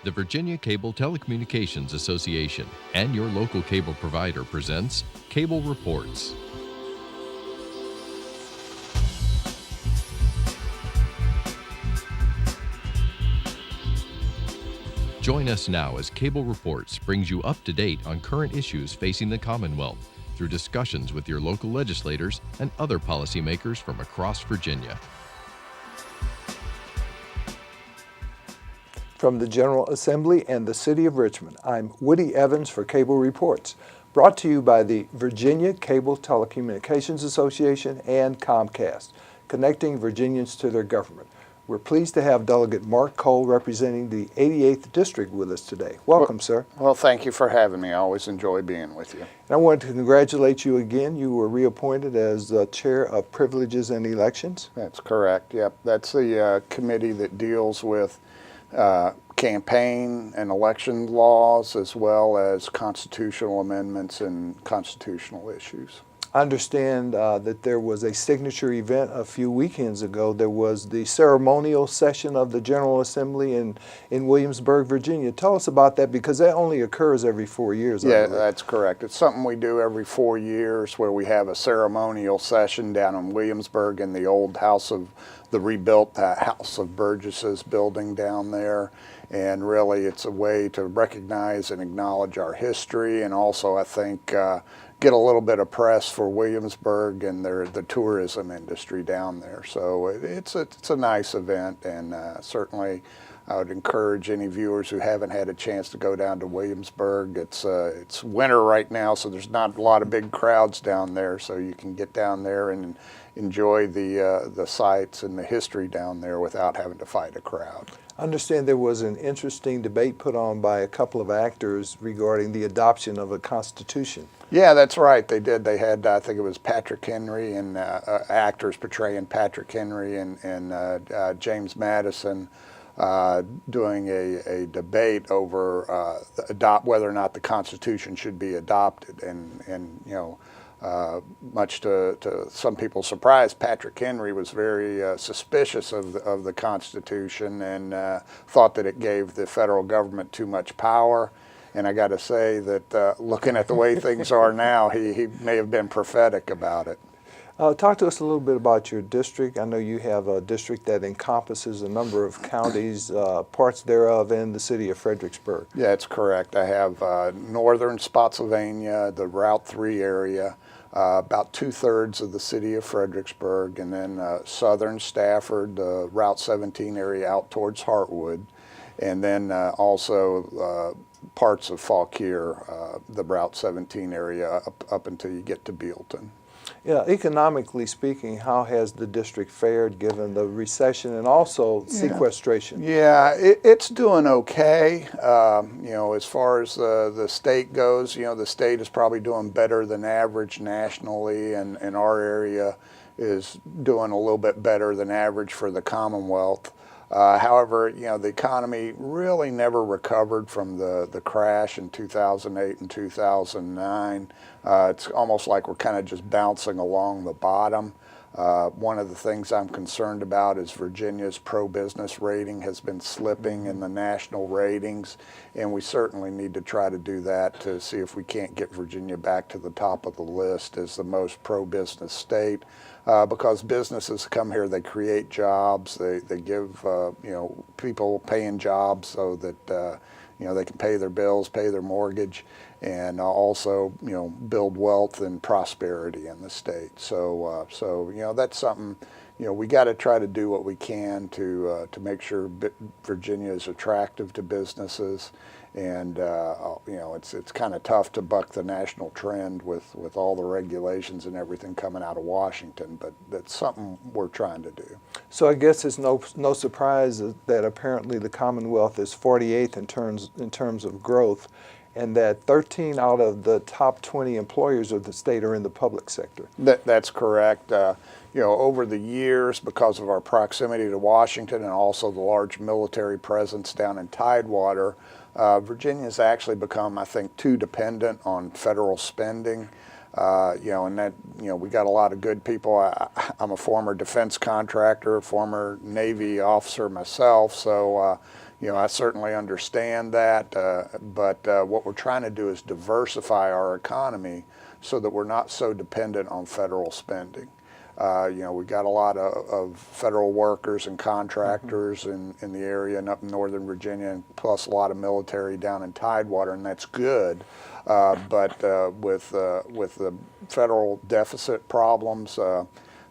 The Virginia Cable Telecommunications Association and your local cable provider presents Cable Reports. Join us now as Cable Reports brings you up to date on current issues facing the Commonwealth through discussions with your local legislators and other policymakers from across Virginia. From the General Assembly and the City of Richmond, I'm Woody Evans for Cable Reports, brought to you by the Virginia Cable Telecommunications Association and Comcast, connecting Virginians to their government. We're pleased to have Delegate Mark Cole representing the 88th District with us today. Welcome, sir. Well, thank you for having me. I always enjoy being with you. And I want to congratulate you again. You were reappointed as the Chair of Privileges and Elections. That's correct. Yep, that's the committee that deals with campaign and election laws, as well as constitutional amendments and constitutional issues. I understand that there was a signature event a few weekends ago. There was the ceremonial session of the General Assembly in Williamsburg, Virginia. Tell us about that, because that only occurs every 4 years. Yeah, that's correct. It's something we do every 4 years, where we have a ceremonial session down in Williamsburg in the old the rebuilt House of Burgesses building down there. And really, it's a way to recognize and acknowledge our history, and also, I think, get a little bit of press for Williamsburg and the tourism industry down there. So it's a nice event, and certainly I would encourage any viewers who haven't had a chance to go down to Williamsburg. It's winter right now, so there's not a lot of big crowds down there, so you can get down there and enjoy the sights and the history down there without having to fight a crowd. I understand there was an interesting debate put on by a couple of actors regarding the adoption of a constitution. Yeah, that's right. They did. They had, I think it was Patrick Henry and actors portraying Patrick Henry and James Madison doing a debate over whether or not the Constitution should be adopted. And you know, much to some people's surprise, Patrick Henry was very suspicious of the Constitution and thought that it gave the federal government too much power. And I got to say that looking at the way things are now, he may have been prophetic about it. Talk to us a little bit about your district. I know you have a district that encompasses a number of counties, parts thereof in the city of Fredericksburg. Yeah, that's correct. I have northern Spotsylvania, the Route 3 area, about 2/3 of the city of Fredericksburg, and then southern Stafford, the Route 17 area out towards Hartwood, and then also parts of Fauquier, the Route 17 area up until you get to Bealton. Yeah, economically speaking, how has the district fared given the recession and also sequestration? Yeah, it's doing okay. You know, as far as the state goes, you know, the state is probably doing better than average nationally, and our area is doing a little bit better than average for the Commonwealth. However, you know, the economy really never recovered from the crash in 2008 and 2009. It's almost like we're kind of just bouncing along the bottom. One of the things I'm concerned about is Virginia's pro-business rating has been slipping in the national ratings, and we certainly need to try to do that to see if we can't get Virginia back to the top of the list as the most pro-business state. Because businesses come here, they create jobs, they give you know, people paying jobs so that you know, they can pay their bills, pay their mortgage, and also, you know, build wealth and prosperity in the state. So you know, that's something, you know, we got to try to do what we can to make sure Virginia is attractive to businesses. And you know, it's kind of tough to buck the national trend with all the regulations and everything coming out of Washington, but that's something we're trying to do. So I guess it's no surprise that apparently the Commonwealth is 48th in terms of growth, and that 13 out of the top 20 employers of the state are in the public sector. That's correct. You know, over the years, because of our proximity to Washington and also the large military presence down in Tidewater, Virginia's actually become, I think, too dependent on federal spending. And that, we got a lot of good people. I'm a former defense contractor, former Navy officer myself, so I certainly understand that. But what we're trying to do is diversify our economy so that we're not so dependent on federal spending. We've got a lot of federal workers and contractors in the area and up in Northern Virginia, and plus a lot of military down in Tidewater, and that's good. But with the federal deficit problems,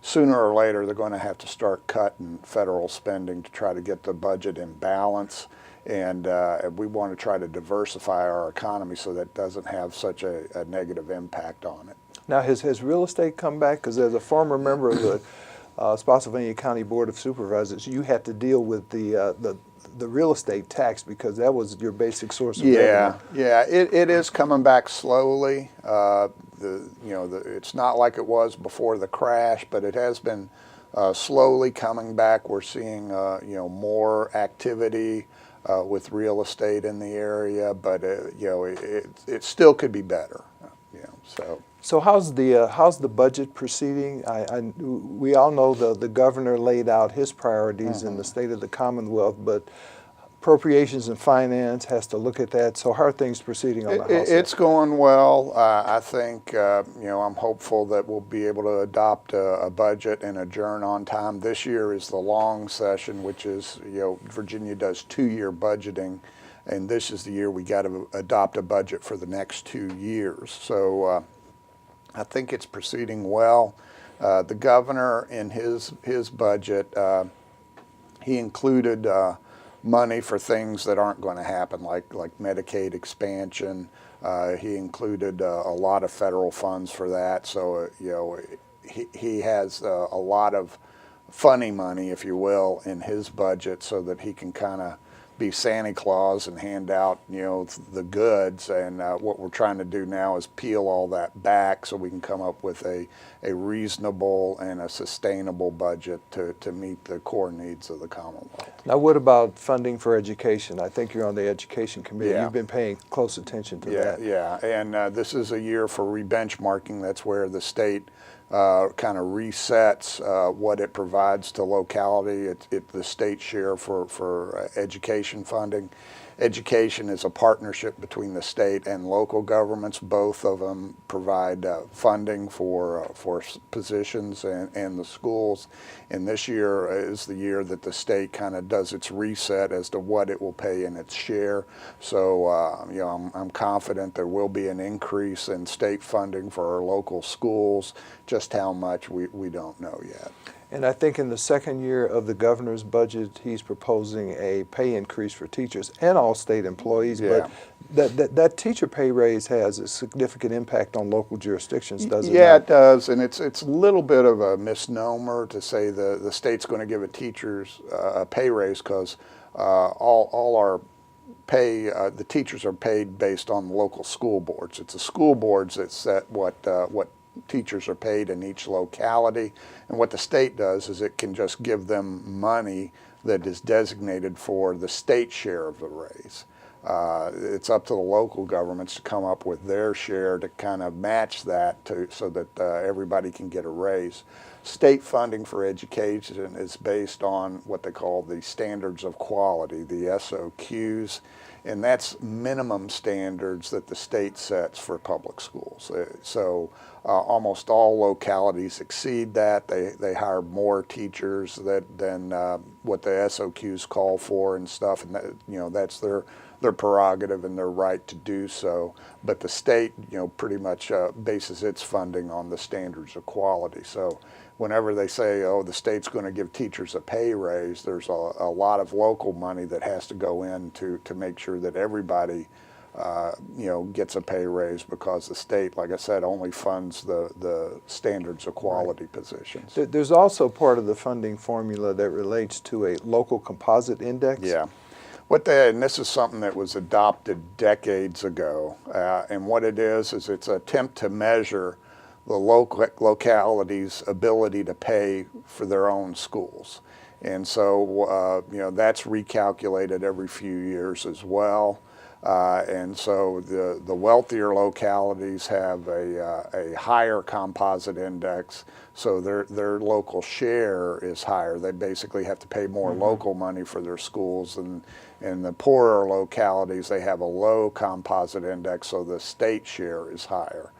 sooner or later they're going to have to start cutting federal spending to try to get the budget in balance. And we want to try to diversify our economy so that it doesn't have such a negative impact on it. Now, has real estate come back? Because as a former member of the Spotsylvania County Board of Supervisors, you had to deal with the real estate tax because that was your basic source of revenue. Yeah, it is coming back slowly. It's not like it was before the crash, but it has been slowly coming back. We're seeing more activity with real estate in the area, but it still could be better. So how's the budget proceeding? We all know the governor laid out his priorities in the State of the Commonwealth, but Appropriations and Finance has to look at that. So how are things proceeding on the House? It's going well. I think I'm hopeful that we'll be able to adopt a budget and adjourn on time. This year is the long session, which is Virginia does 2-year budgeting, and this is the year we got to adopt a budget for the next 2 years. So I think it's proceeding well. The governor in his budget, he included money for things that aren't going to happen, like Medicaid expansion. He included a lot of federal funds for that. So he has a lot of funny money, if you will, in his budget so that he can kind of be Santa Claus and hand out the goods. And what we're trying to do now is peel all that back so we can come up with a reasonable and a sustainable budget to meet the core needs of the Commonwealth. Now, what about funding for education? I think you're on the Education Committee. Yeah. You've been paying close attention to that. Yeah, and this is a year for re-benchmarking. That's where the state kind of resets what it provides to locality. The state share for education funding. Education is a partnership between the state and local governments. Both of them provide funding for positions and the schools. And this year is the year that the state kind of does its reset as to what it will pay in its share. So I'm confident there will be an increase in state funding for our local schools. Just how much we don't know yet. And I think in the second year of the governor's budget, he's proposing a pay increase for teachers and all state employees. Yeah. But that teacher pay raise has a significant impact on local jurisdictions, doesn't it? Yeah, it does. And it's a little bit of a misnomer to say the state's going to give a teachers a pay raise, because all our pay, the teachers are paid based on local school boards. It's the school boards that set what teachers are paid in each locality, and what the state does is it can just give them money that is designated for the state share of the raise. It's up to the local governments to come up with their share to kind of match that so that everybody can get a raise. State funding for education is based on what they call the standards of quality, the SOQs, and that's minimum standards that the state sets for public schools. So almost all localities exceed that. They hire more teachers than what the SOQs call for and stuff, and that's their prerogative and their right to do so. But the state, pretty much bases its funding on the standards of quality. So whenever they say, oh, the state's going to give teachers a pay raise, there's a lot of local money that has to go in to make sure that everybody gets a pay raise, because the state, like I said, only funds the standards of quality positions. There's also part of the funding formula that relates to a local composite index. Yeah. And this is something that was adopted decades ago, and what it is it's an attempt to measure the locality's ability to pay for their own schools. And so, that's recalculated every few years as well. And so the wealthier localities have a higher composite index, so their local share is higher. They basically have to pay more local money for their schools, and in the poorer localities they have a low composite index, so the state share is higher.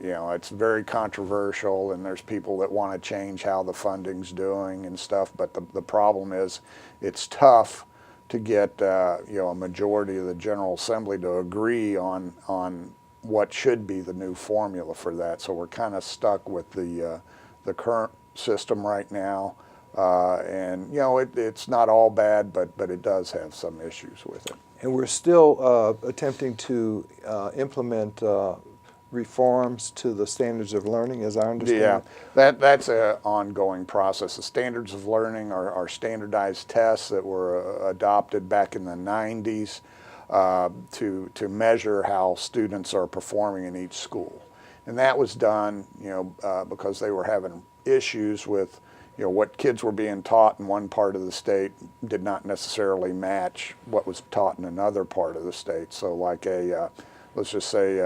You know, it's very controversial, and there's people that want to change how the funding's doing and stuff, but the problem is it's tough to get you know, a majority of the General Assembly to agree on what should be the new formula for that. So we're kind of stuck with the current system right now, and you know, it's not all bad, but it does have some issues with it. And we're still attempting to implement reforms to the standards of learning, as I understand. Yeah, that's an ongoing process. The standards of learning are standardized tests that were adopted back in the 90s to measure how students are performing in each school. And that was done, you know, because they were having issues with, you know, what kids were being taught in one part of the state did not necessarily match what was taught in another part of the state. So like let's just say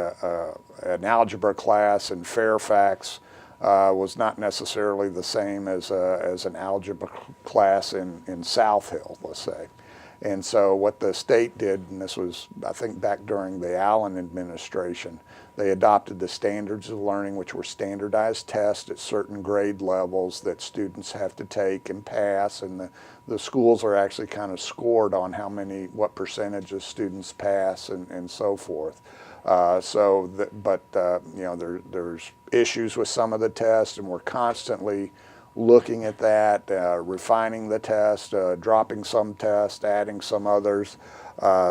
an algebra class in Fairfax was not necessarily the same as an algebra class in South Hill, let's say. And so what the state did, and this was, I think, back during the Allen administration, they adopted the standards of learning, which were standardized tests at certain grade levels that students have to take and pass, and the schools are actually kind of scored on what percentage of students pass and so forth. You know, there's issues with some of the tests, and we're constantly looking at that, refining the test, dropping some tests, adding some others.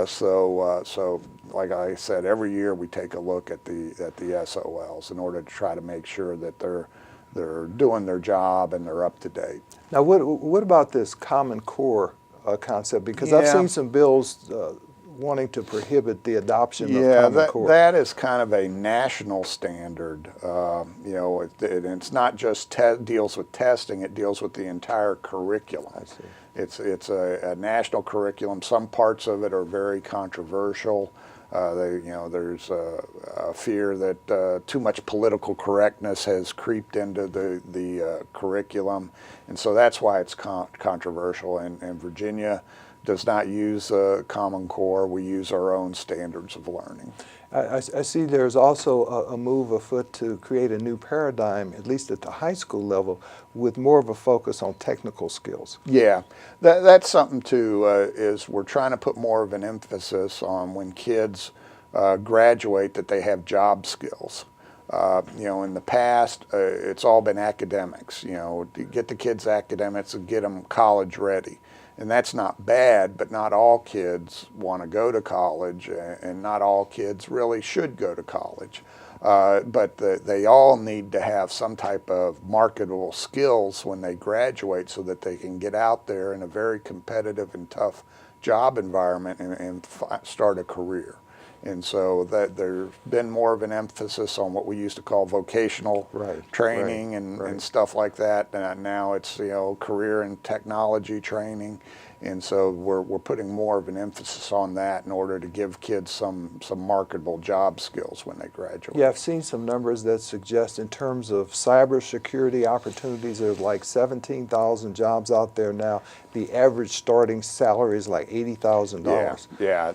So like I said, every year we take a look at the SOLs in order to try to make sure that they're doing their job and they're up to date. Now, what about this Common Core concept? Because I've seen some bills wanting to prohibit the adoption of Common Core. That is kind of a national standard. You know, it's not just deals with testing; it deals with the entire curriculum. I see. It's a national curriculum. Some parts of it are very controversial. You know, there's a fear that too much political correctness has creeped into the curriculum, and so that's why it's controversial. And Virginia does not use Common Core. We use our own standards of learning. I see there's also a move afoot to create a new paradigm, at least at the high school level, with more of a focus on technical skills. Yeah, that's something too, is we're trying to put more of an emphasis on when kids graduate that they have job skills. You know, in the past, it's all been academics, you know, to get the kids academics and get them college ready. And that's not bad, but not all kids want to go to college, and not all kids really should go to college. But they all need to have some type of marketable skills when they graduate so that they can get out there in a very competitive and tough job environment and start a career. And so that there's been more of an emphasis on what we used to call vocational training and stuff like that. Now it's, you know, career and technology training. And so we're putting more of an emphasis on that in order to give kids some marketable job skills when they graduate. Yeah, I've seen some numbers that suggest in terms of cybersecurity opportunities, there's like 17,000 jobs out there now. The average starting salary is like $80,000. Yeah,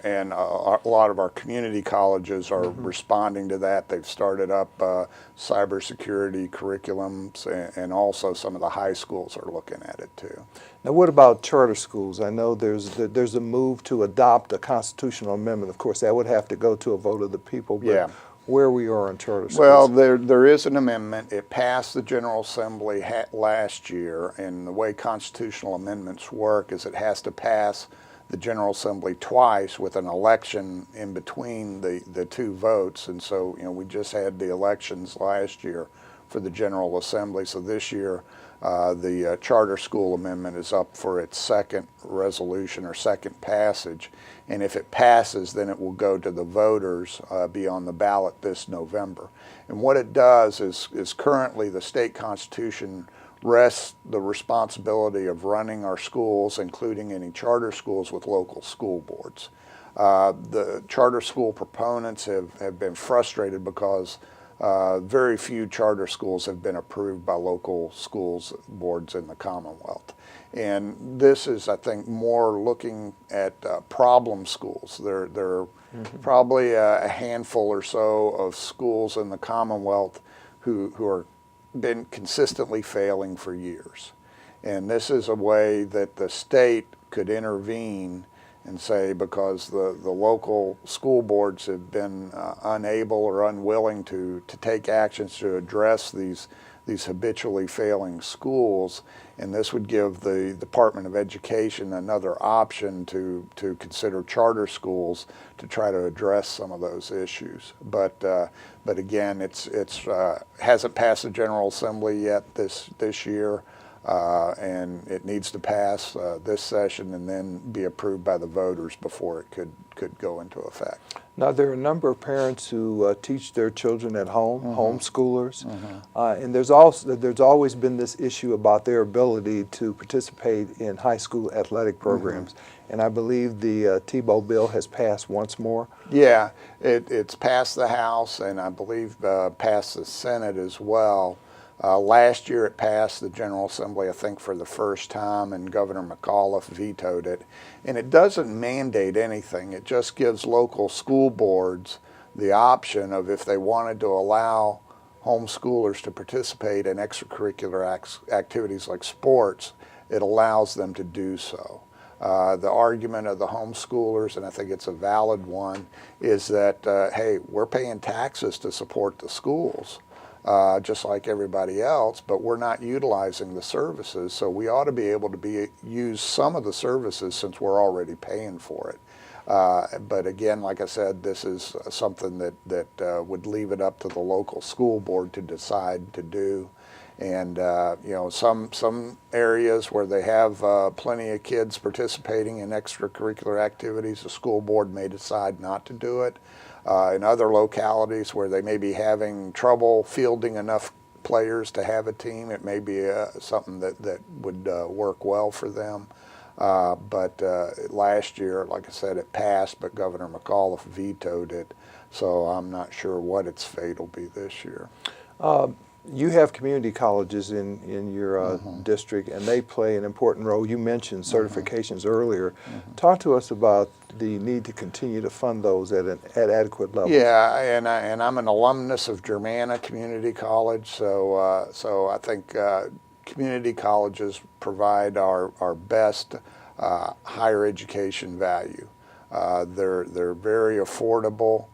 and a lot of our community colleges are responding to that. They've started up cybersecurity curriculums, and also some of the high schools are looking at it too. Now, what about charter schools? I know there's a move to adopt a constitutional amendment. Of course, that would have to go to a vote of the people. But where we are in charter schools? Well, there is an amendment. It passed the General Assembly last year, and the way constitutional amendments work is it has to pass the General Assembly twice with an election in between the two votes. And so, you know, we just had the elections last year for the General Assembly. So this year, the charter school amendment is up for its second resolution or second passage. And if it passes, then it will go to the voters, be on the ballot this November. And what it does is currently the state constitution rests the responsibility of running our schools, including any charter schools, with local school boards. The charter school proponents have been frustrated because very few charter schools have been approved by local schools boards in the Commonwealth. And this is, I think, more looking at problem schools. There are probably a handful or so of schools in the Commonwealth who are been consistently failing for years. And this is a way that the state could intervene and say, because the local school boards have been unable or unwilling to take actions to address these habitually failing schools, and this would give the Department of Education another option to consider charter schools to try to address some of those issues. But again, it's hasn't passed the General Assembly yet this year. And it needs to pass this session and then be approved by the voters before it could go into effect. Now, there are a number of parents who teach their children at home, homeschoolers, and there's always been this issue about their ability to participate in high school athletic programs. And I believe the Tebow bill has passed once more. Yeah, it's passed the House and I believe passed the Senate as well. Last year it passed the General Assembly, I think, for the first time, and Governor McAuliffe vetoed it. And it doesn't mandate anything. It just gives local school boards the option of, if they wanted to allow homeschoolers to participate in extracurricular activities like sports, it allows them to do so. The argument of the homeschoolers, and I think it's a valid one, is that, hey, we're paying taxes to support the schools. Just like everybody else, but we're not utilizing the services, so we ought to be able to use some of the services since we're already paying for it. But again, like I said, this is something that would leave it up to the local school board to decide to do. And you know, some areas where they have plenty of kids participating in extracurricular activities, the school board may decide not to do it. In other localities where they may be having trouble fielding enough players to have a team, it may be something that would work well for them. But last year, like I said, it passed, but Governor McAuliffe vetoed it, so I'm not sure what its fate will be this year. You have community colleges in your district, and they play an important role. You mentioned certifications earlier. Talk to us about the need to continue to fund those at adequate levels. Yeah, and I'm an alumnus of Germanna Community College, so so I think community colleges provide our best higher education value. They're very affordable.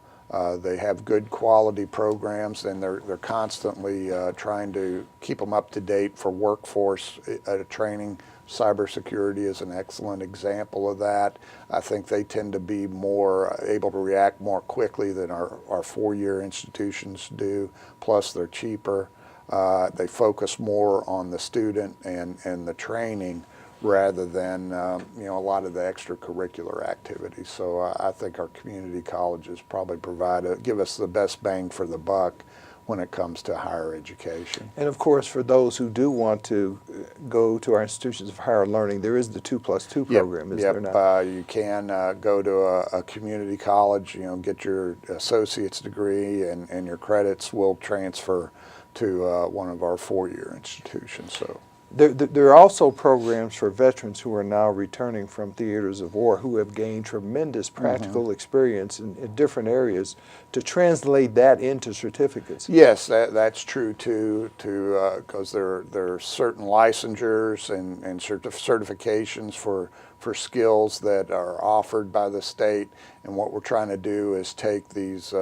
They have good quality programs, and they're constantly trying to keep them up to date for workforce training. Cybersecurity is an excellent example of that. I think they tend to be more able to react more quickly than our four-year institutions do, plus they're cheaper. They focus more on the student and the training rather than you know, a lot of the extracurricular activities. So I think our community colleges probably give us the best bang for the buck when it comes to higher education. And of course, for those who do want to go to our institutions of higher learning, there is the 2+2 program, is there not? You can go to a community college, you know, get your associate's degree, and your credits will transfer to one of our four-year institutions. So. There are also programs for veterans who are now returning from theaters of war who have gained tremendous practical experience in different areas to translate that into certificates. Yes, that's true too, because there are certain licensures and certifications for skills that are offered by the state, and what we're trying to do is take these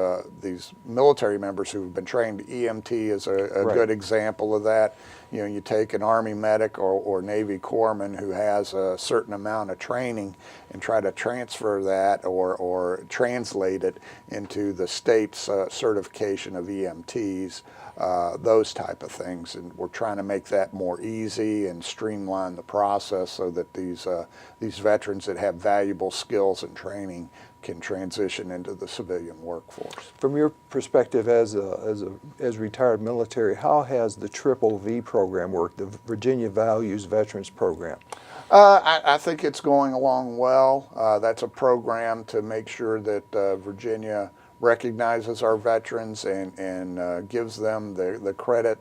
military members who've been trained. EMT is a good example of that. You know, you take an Army medic or Navy corpsman who has a certain amount of training and try to transfer that or translate it into the state's certification of EMTs, those type of things. And we're trying to make that more easy and streamline the process so that these veterans that have valuable skills and training can transition into the civilian workforce. From your perspective as retired military, how has the Triple V program worked, the Virginia Values Veterans Program? I think it's going along well. That's a program to make sure that Virginia recognizes our veterans and gives them the credit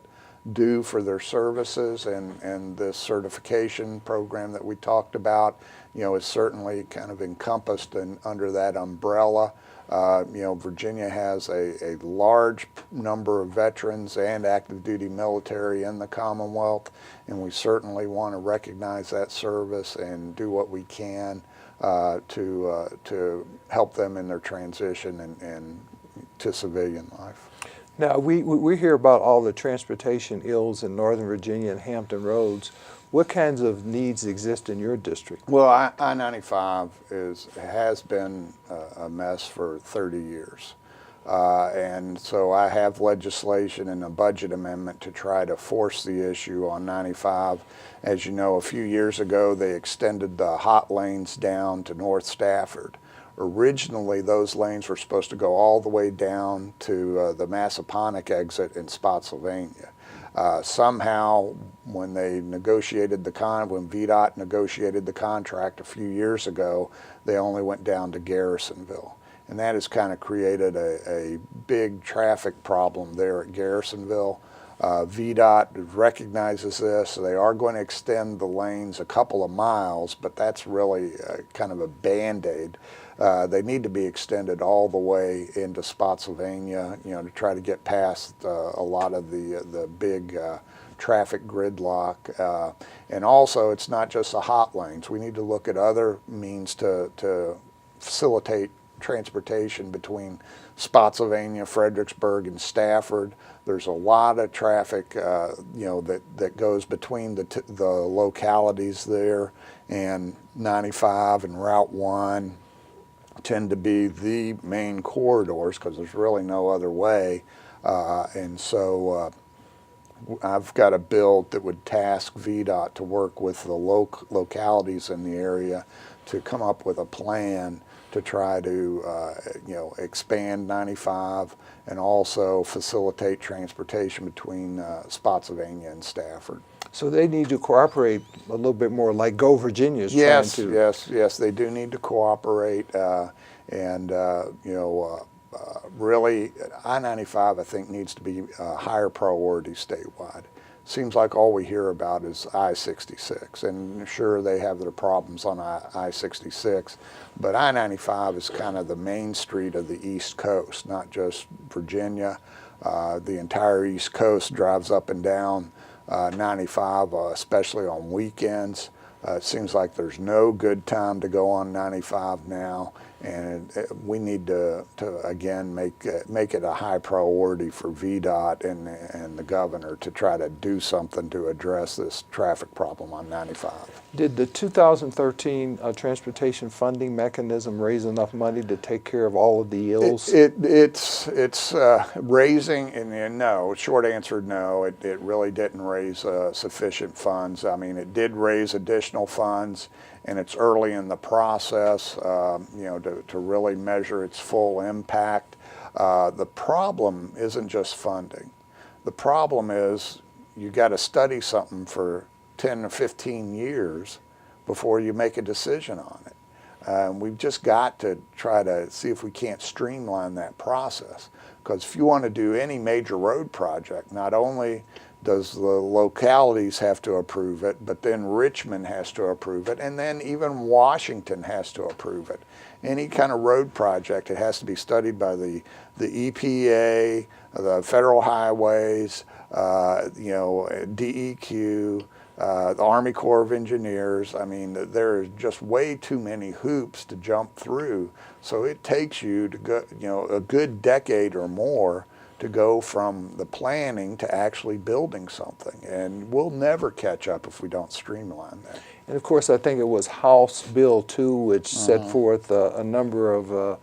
due for their services, and this certification program that we talked about, is certainly kind of encompassed under that umbrella. Virginia has a large number of veterans and active duty military in the Commonwealth, and we certainly want to recognize that service and do what we can to help them in their transition and to civilian life. Now, we hear about all the transportation ills in Northern Virginia and Hampton Roads. What kinds of needs exist in your district? Well, I-95 has been a mess for 30 years. And so I have legislation and a budget amendment to try to force the issue on 95. As you know, a few years ago, they extended the hot lanes down to North Stafford. Originally, those lanes were supposed to go all the way down to the Massaponack exit in Spotsylvania. Somehow, when they negotiated when VDOT negotiated the contract a few years ago, they only went down to Garrisonville. And that has kind of created a big traffic problem there at Garrisonville. VDOT recognizes this, so they are going to extend the lanes a couple of miles, but that's really kind of a Band-Aid. They need to be extended all the way into Spotsylvania, to try to get past a lot of the big traffic gridlock. And also, it's not just the hot lanes. We need to look at other means to facilitate transportation between Spotsylvania, Fredericksburg, and Stafford. There's a lot of traffic, that goes between the localities there, and 95 and Route 1 tend to be the main corridors because there's really no other way. And so I've got a bill that would task VDOT to work with the localities in the area to come up with a plan to try to expand 95 and also facilitate transportation between Spotsylvania and Stafford. So they need to cooperate a little bit more, like Go Virginia is trying to. Yes, they do need to cooperate, really, I-95 I think needs to be a higher priority statewide. Seems like all we hear about is I-66, and sure, they have their problems on I-66, but I-95 is kind of the main street of the East Coast, not just Virginia. The entire East Coast drives up and down 95, especially on weekends. It seems like there's no good time to go on 95 now, and we need to again make it a high priority for VDOT and the governor to try to do something to address this traffic problem on 95. Did the 2013 transportation funding mechanism raise enough money to take care of all of the ills? It's raising, and no, short answer, no, it really didn't raise sufficient funds. I mean, it did raise additional funds, and it's early in the process, to really measure its full impact. The problem isn't just funding. The problem is you got to study something for 10 or 15 years before you make a decision on it. We've just got to try to see if we can't streamline that process. Because if you want to do any major road project, not only does the localities have to approve it, but then Richmond has to approve it, and then even Washington has to approve it. Any kind of road project, it has to be studied by the EPA, the Federal Highways, DEQ, the Army Corps of Engineers. I mean, there are just way too many hoops to jump through. So it takes you to go, a good decade or more to go from the planning to actually building something. And we'll never catch up if we don't streamline that. And of course, I think it was House Bill 2, which set forth a number of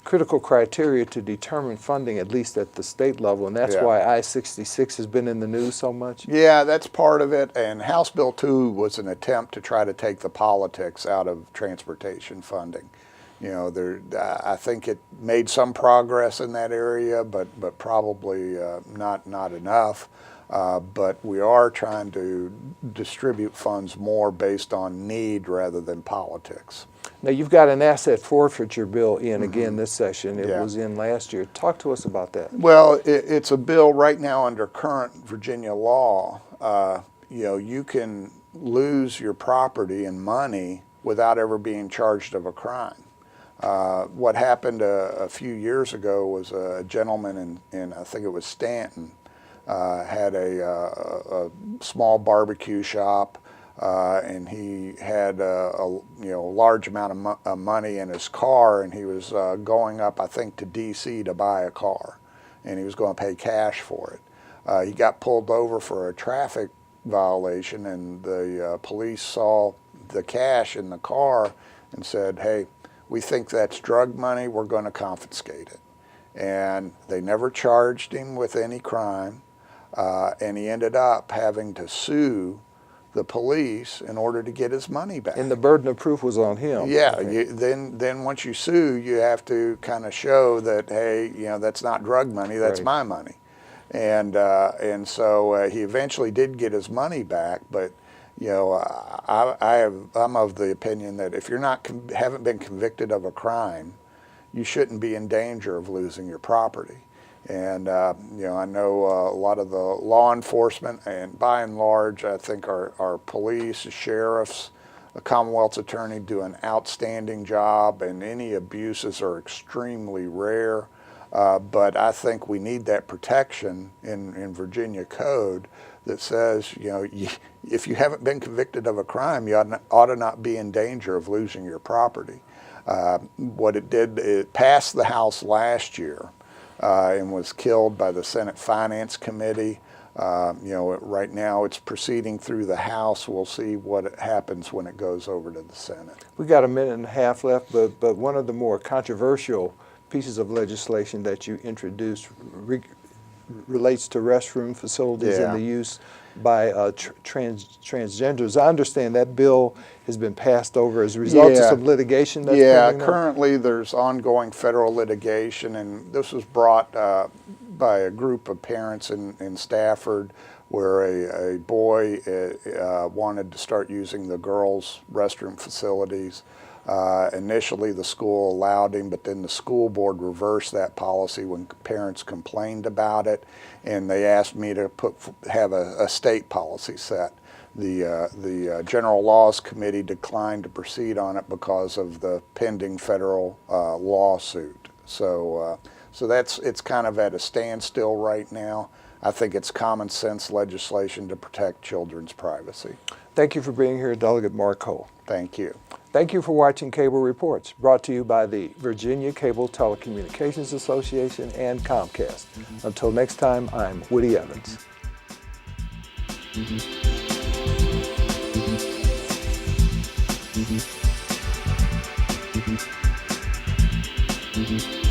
critical criteria to determine funding, at least at the state level, and that's why I-66 has been in the news so much. Yeah, that's part of it, and House Bill 2 was an attempt to try to take the politics out of transportation funding. I think it made some progress in that area, but probably not enough. but we are trying to distribute funds more based on need rather than politics. Now, you've got an asset forfeiture bill in again this session. It Yeah. was in last year. Talk to us about that. Well, it's a bill right now under current Virginia law. You can lose your property and money without ever being charged of a crime. What happened a few years ago was a gentleman in I think it was Stanton, had a small barbecue shop, and he had a large amount of money in his car, and he was going up, I think, to D.C. to buy a car, and he was going to pay cash for it. He got pulled over for a traffic violation, and the police saw the cash in the car and said, "Hey, we think that's drug money, we're going to confiscate it." And they never charged him with any crime, and he ended up having to sue the police in order to get his money back. And the burden of proof was on him. Yeah, then once you sue, you have to kind of show that, hey, that's not drug money, that's Right. my money. And so he eventually did get his money back, but I'm of the opinion that if you're haven't been convicted of a crime, you shouldn't be in danger of losing your property. And I know a lot of the law enforcement, and by and large, I think our police, sheriffs, the Commonwealth's attorney do an outstanding job, and any abuses are extremely rare. But I think we need that protection in Virginia code that says, if you haven't been convicted of a crime, you ought to not be in danger of losing your property. What it did, it passed the House last year and was killed by the Senate Finance Committee. Right now it's proceeding through the House. We'll see what happens when it goes over to the Senate. We got a minute and a half left, but one of the more controversial pieces of legislation that you introduced relates to restroom facilities and Yeah. the use by transgenders. I understand that bill has been passed over as a result of Yeah. some litigation that's Yeah, pending now? currently there's ongoing federal litigation, and this was brought by a group of parents in Stafford, where a boy wanted to start using the girls' restroom facilities. Initially the school allowed him, but then the school board reversed that policy when parents complained about it, and they asked me to have a state policy set. The General Laws Committee declined to proceed on it because of the pending federal lawsuit. So it's kind of at a standstill right now. I think it's common sense legislation to protect children's privacy. Thank you for being here, Delegate Mark Cole. Thank you. Thank you for watching Cable Reports, brought to you by the Virginia Cable Telecommunications Association and Comcast. Until next time, I'm Woody Evans. Mm-hmm.